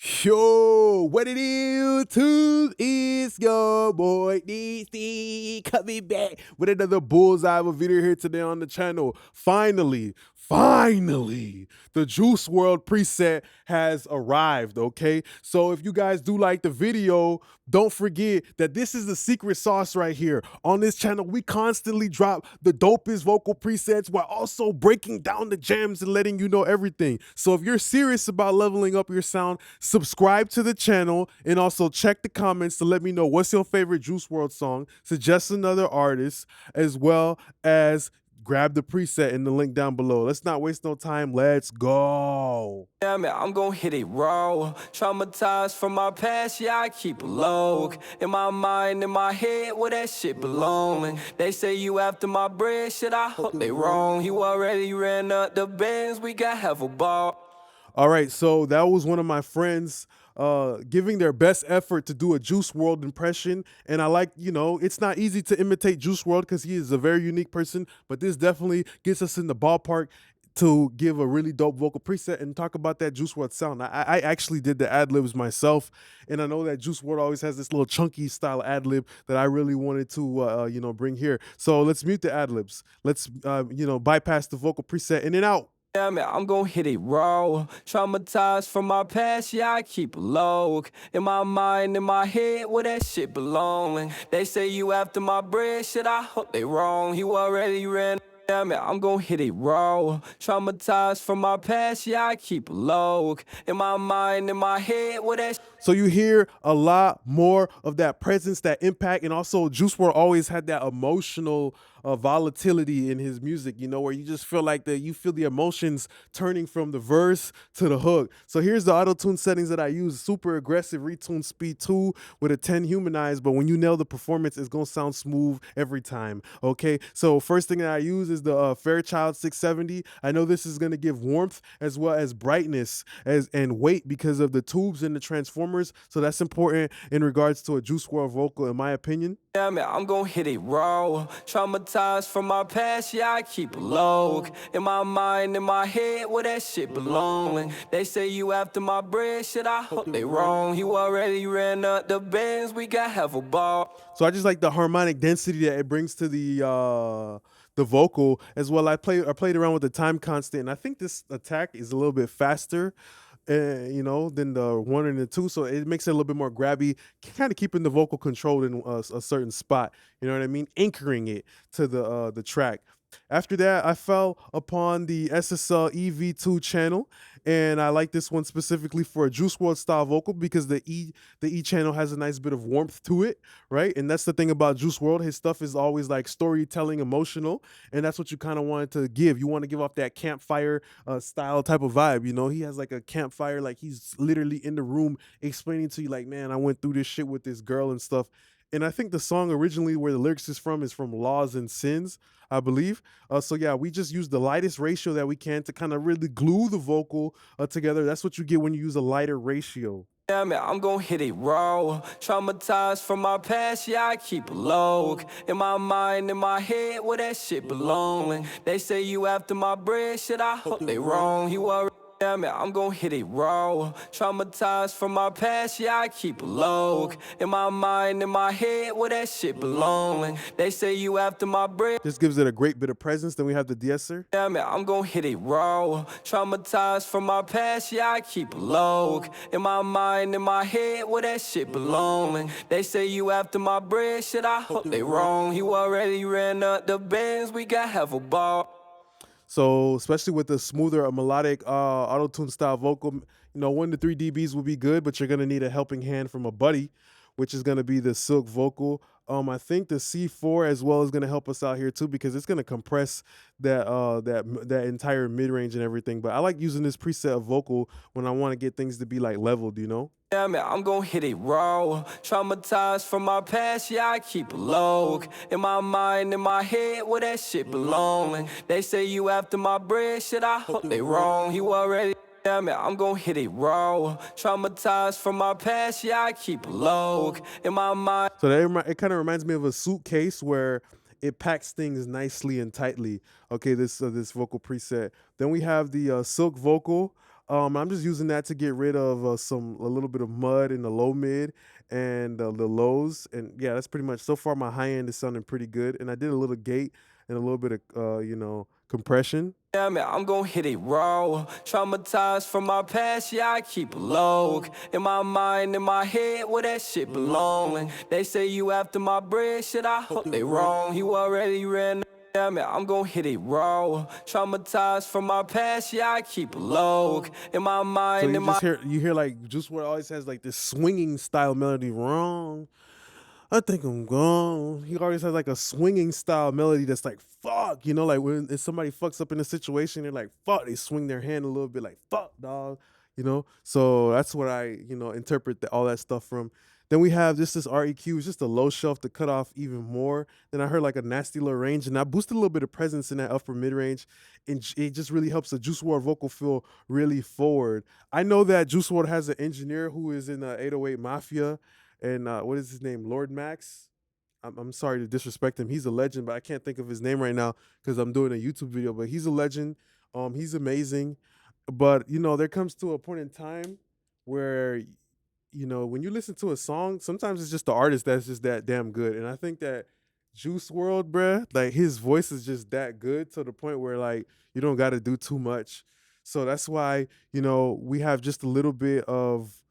Yo, what it is, too, is your boy DC coming back with another bullseye of a video here today on the channel. Finally, the Juice WRLD preset has arrived, okay? So if you guys do like the video, don't forget that this is the secret sauce right here. On this channel, we constantly drop the dopest vocal presets while also breaking down the gems and letting you know everything. So if you're serious about leveling up your sound, subscribe to the channel and also check the comments to let me know what's your favorite Juice WRLD song, suggest another artist, as well as grab the preset in the link down below. Let's not waste no time. Let's go. Yeah, man, I'm gon' hit it raw. Traumatized from my past, yeah, I keep it low. In my mind, in my head, where that shit belong. They say you after my bread, shit, I hope they wrong. You already ran up the bands, we got half a ball. All right, so that was one of my friends giving their best effort to do a Juice WRLD impression. And I like, it's not easy to imitate Juice WRLD because he is a very unique person, but this definitely gets us in the ballpark to give a really dope vocal preset and talk about that Juice WRLD sound. I actually did the ad-libs myself, and I know that Juice WRLD always has this little chunky style ad-lib that I really wanted to, bring here. So let's mute the ad-libs. Let's, bypass the vocal preset in and out. Yeah, man, I'm gon' hit it raw. Traumatized from my past, yeah, I keep it low. In my mind, in my head, where that shit belong. They say you after my bread, shit, I hope they wrong. You already ran. Yeah, man, I'm gon' hit it raw. Traumatized from my past, yeah, I keep it low. In my mind, in my head, where that. So you hear a lot more of that presence, that impact, and also Juice WRLD always had that emotional volatility in his music, where you just feel like you feel the emotions turning from the verse to the hook. So here's the auto-tune settings that I use. Super aggressive, retune speed 2 with a 10 humanized, but when you nail the performance, it's gonna sound smooth every time, okay? So first thing that I use is the Fairchild 670. I know this is gonna give warmth as well as brightness and weight because of the tubes and the transformers. So that's important in regards to a Juice WRLD vocal, in my opinion. Yeah, man, I'm gon' hit it raw. Traumatized from my past, yeah, I keep it low. In my mind, in my head, where that shit belong. They say you after my bread, shit, I hope they wrong. You already ran up the bands, we got half a ball. So I just like the harmonic density that it brings to the vocal as well. I played around with the time constant, and I think this attack is a little bit faster, than the 1 and the 2. So it makes it a little bit more grabby, kind of keeping the vocal controlled in a certain spot. You know what I mean? Anchoring it to the track. After that, I fell upon the SSL EV2 channel, and I like this one specifically for a Juice WRLD style vocal because the E channel has a nice bit of warmth to it, right? And that's the thing about Juice WRLD. His stuff is always like storytelling, emotional, and that's what you kind of wanted to give. You want to give off that campfire style type of vibe. He has like a campfire, like he's literally in the room explaining to you, like, man, I went through this shit with this girl and stuff. And I think the song originally where the lyrics is from Laws and Sins, I believe. So yeah, we just use the lightest ratio that we can to kind of really glue the vocal together. That's what you get when you use a lighter ratio. Yeah, man, I'm gon' hit it raw. Traumatized from my past, yeah, I keep it low. In my mind, in my head, where that shit belong. They say you after my bread, shit, I hope they wrong. You already. Yeah, man, I'm gon' hit it raw. Traumatized from my past, yeah, I keep it low. In my mind, in my head, where that shit belong. They say you after my bread. This gives it a great bit of presence. Then we have the de-esser. Yeah, man, I'm gon' hit it raw. Traumatized from my past, yeah, I keep it low. In my mind, in my head, where that shit belong. They say you after my bread, shit, I hope they wrong. You already ran up the bands, we got half a ball. So especially with the smoother melodic auto-tune style vocal, 1 to 3 dBs would be good, but you're gonna need a helping hand from a buddy, which is gonna be the Silk vocal. I think the C4 as well is gonna help us out here too because it's gonna compress that entire mid-range and everything. But I like using this preset of vocal when I want to get things to be like leveled, Yeah, man, I'm gon' hit it raw. Traumatized from my past, yeah, I keep it low. In my mind, in my head, where that shit belong. They say you after my bread, shit, I hope they wrong. You already. Yeah, man, I'm gon' hit it raw. Traumatized from my past, yeah, I keep it low. In my mind. So it kind of reminds me of a suitcase where it packs things nicely and tightly. Okay, this vocal preset. Then we have the Silk vocal. I'm just using that to get rid of a little bit of mud in the low mid and the lows, and yeah, that's pretty much so far. My high end is sounding pretty good, and I did a little gate and a little bit of compression. Damn it, I'm gon' hit it raw. Traumatized from my past, yeah, I keep a log. In my mind, in my head, where that shit belong. They say you after my bread, shit, I hope they wrong. You already ran. Damn it, I'm gon' hit it raw. Traumatized from my past, yeah, I keep a log. In my So mind, you in my just hear like Juice WRLD always has like this swinging style melody. Wrong, I think I'm gone. He always has like a swinging style melody that's like fuck, like when if somebody fucks up in a situation, they're like fuck, they swing their hand a little bit like fuck, dog. So that's what I interpret all that stuff from. Then we have this REQ, it's just a low shelf to cut off even more. Then I heard like a nasty little range, and I boosted a little bit of presence in that upper mid range, and it just really helps the Juice WRLD vocal feel really forward. I know that Juice WRLD has an engineer who is in 808 Mafia, and what is his name? Lord Max. I'm sorry to disrespect him. He's a legend, but I can't think of his name right now because I'm doing a YouTube video. But he's a legend. He's amazing. But there comes to a point in time where when you listen to a song, sometimes it's just the artist that's just that damn good. And I think that Juice World, bruh, like his voice is just that good to the point where like you don't got to do too much. So that's why we have just a little bit of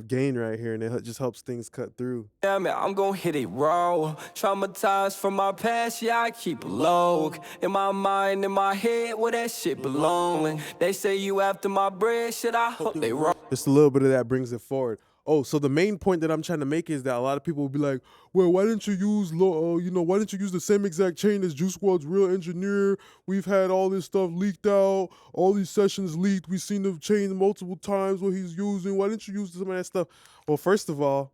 gain right here, and it just helps things cut through. damn it, I'm gon' hit it raw. Traumatized from my past, yeah, I keep a log. In my mind, in my head, where that shit belong. They say you after my bread, shit, I hope they wrong. Just a little bit of that brings it forward. Oh, so the main point that I'm trying to make is that a lot of people will be like, "Well, why didn't you use why didn't you use the same exact chain as Juice WRLD's real engineer? We've had all this stuff leaked out, all these sessions leaked. We've seen the chain multiple times what he's using. Why didn't you use some of that stuff?" Well, first of all,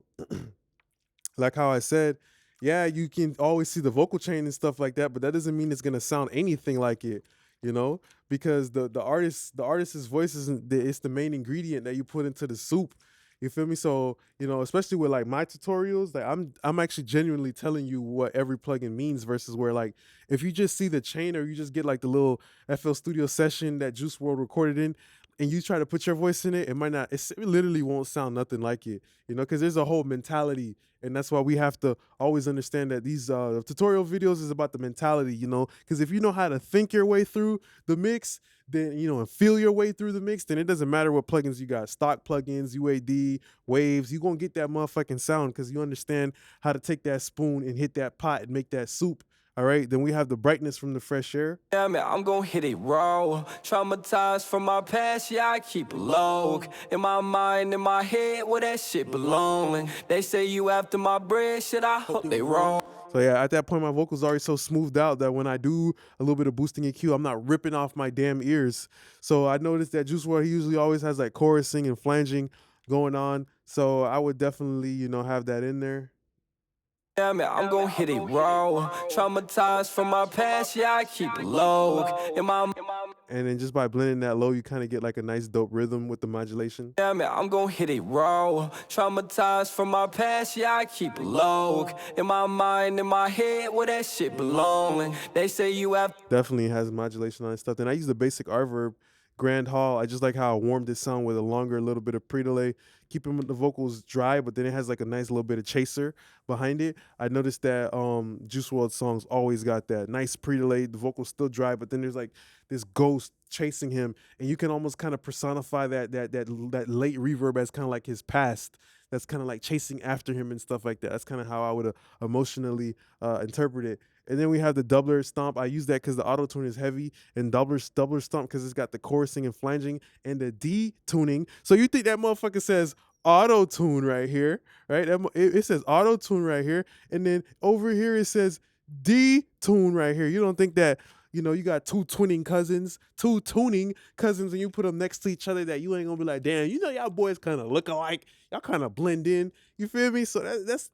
like how I said, yeah, you can always see the vocal chain and stuff like that, but that doesn't mean it's gonna sound anything like it, you know, because the artist's voice isn't it's the main ingredient that you put into the soup. You feel me? So especially with like my tutorials, like I'm actually genuinely telling you what every plugin means versus where like if you just see the chain or you just get like the little FL Studio session that Juice WRLD recorded in, and you try to put your voice in it, it might not. It literally won't sound nothing like it, because there's a whole mentality, and that's why we have to always understand that these tutorial videos is about the mentality, because if you know how to think your way through the mix, then and feel your way through the mix, then it doesn't matter what plugins you got, stock plugins, UAD, waves, you gonna get that motherfucking sound because you understand how to take that spoon and hit that pot and make that soup. All right, then we have the brightness from the fresh air. Damn it, I'm gon' hit it raw. Traumatized from my past, yeah, I keep a log. In my mind, in my head, where that shit belong. They say you after my bread, shit, I hope they wrong. So yeah, at that point, my vocals already so smoothed out that when I do a little bit of boosting EQ, I'm not ripping off my damn ears. So I noticed that Juice WRLD, he usually always has like chorusing and flanging going on. So I would definitely, have that in there. Damn it, I'm gon' hit it raw. Traumatized from my past, yeah, I keep a log. In my And then just by blending that low, you kind of get like a nice dope rhythm with the modulation. damn it, I'm gon' hit it raw. Traumatized from my past, yeah, I keep a log. In my mind, in my head, where that shit belong. They say you after Definitely has modulation on and stuff. Then I use the basic reverb Grand Hall. I just like how I warmed this sound with a longer little bit of pre-delay, keeping the vocals dry, but then it has like a nice little bit of chaser behind it. I noticed that Juice WRLD songs always got that nice pre-delay. The vocals still dry, but then there's like this ghost chasing him, and you can almost kind of personify that late reverb as kind of like his past. That's kind of like chasing after him and stuff like that. That's kind of how I would emotionally interpret it. And then we have the doubler stomp. I use that because the auto tune is heavy, and doubler stomp because it's got the chorusing and flanging and the detuning. So you think that motherfucker says auto tune right here, right? It says auto tune right here, and then over here it says detune right here. You don't think that you got two tuning cousins, and you put them next to each other that you ain't gonna be like, damn, y'all boys kind of look alike, y'all kind of blend in. You feel me? So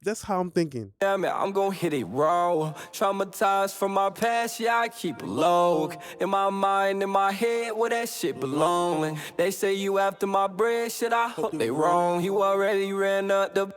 that's how I'm thinking. damn it, I'm gon' hit it raw. Traumatized from my past, yeah, I keep a log. In my mind, in my head, where that shit belong. They say you after my bread, shit, I hope they wrong. You already ran up the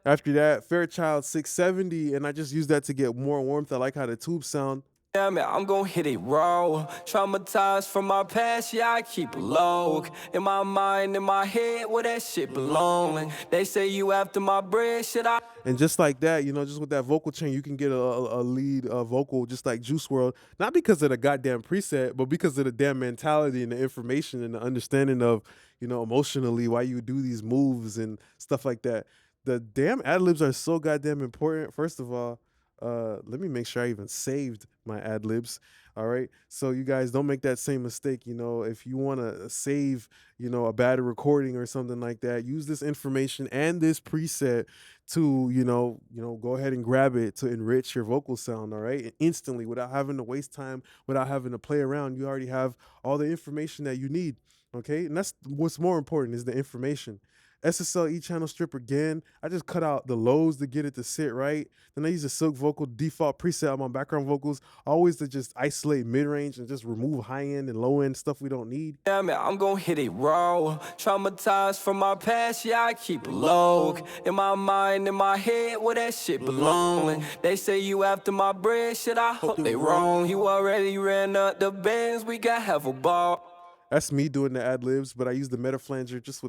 After that, Fairchild 670, and I just use that to get more warmth. I like how the tubes sound. Damn it, I'm gon' hit it raw. Traumatized from my past, yeah, I keep it low. In my mind, in my head, where that shit belong. They say you after my bread, shit, I. And just like that, you know, just with that vocal chain, you can get a lead vocal just like Juice World, not because of the goddamn preset, but because of the damn mentality and the information and the understanding of, you know, emotionally why you do these moves and stuff like that. The damn ad libs are so goddamn important. First of all, let me make sure I even saved my ad libs. All right. So you guys don't make that same mistake. You know, if you want to save, you know, a bad recording or something like that, use this information and this preset to, go ahead and grab it to enrich your vocal sound. All right. And instantly, without having to waste time, without having to play around, you already have all the information that you need. Okay. And that's what's more important is the information. SSL E channel strip again. I just cut out the lows to get it to sit right. Then I use the silk vocal default preset on my background vocals, always to just isolate mid range and just remove high end and low end stuff we don't need. Damn it, I'm gon' hit it raw. Traumatized from my past, yeah, I keep it low. In my mind, in my head, where that shit belong. They say you after my bread, shit, I hope they wrong. You already ran up the bands, we got half a ball. That's me doing the ad libs, but I use the meta flanger just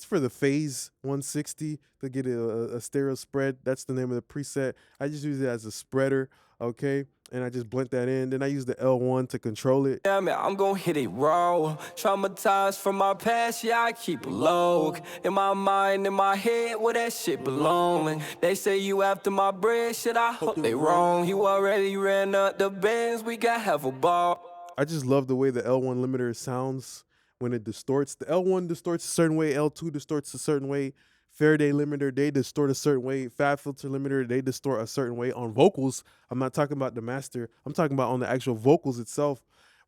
for the phase 160 to get a stereo spread. That's the name of the preset. I just use it as a spreader, okay? And I just blend that in. Then I use the L1 to control it. Damn it, I'm gon' hit it raw. Traumatized from my past, yeah, I keep it low. In my mind, in my head, where that shit belong. They say you after my bread, shit, I hope they wrong. You already ran up the bands, we got half a ball. I just love the way the L1 limiter sounds when it distorts. The L1 distorts a certain way, L2 distorts a certain way. Faraday limiter, they distort a certain way. Fab filter limiter, they distort a certain way. On vocals, I'm not talking about the master. I'm talking about on the actual vocals itself.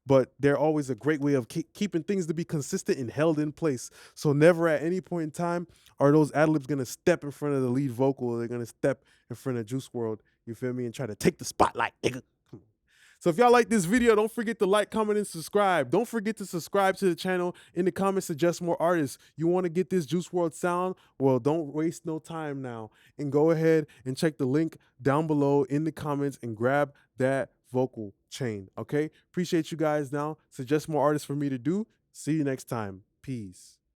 But they're always a great way of keeping things to be consistent and held in place. So never at any point in time are those ad-libs going to step in front of the lead vocal. They're going to step in front of Juice World, you feel me, and try to take the spotlight, nigga. So if y'all like this video, don't forget to like, comment, and subscribe. Don't forget to subscribe to the channel. In the comments, suggest more artists. You want to get this Juice WRLD sound? Well, don't waste no time now. And go ahead and check the link down below in the comments and grab that vocal chain, okay? Appreciate you guys now. Suggest more artists for me to do. See you next time. Peace.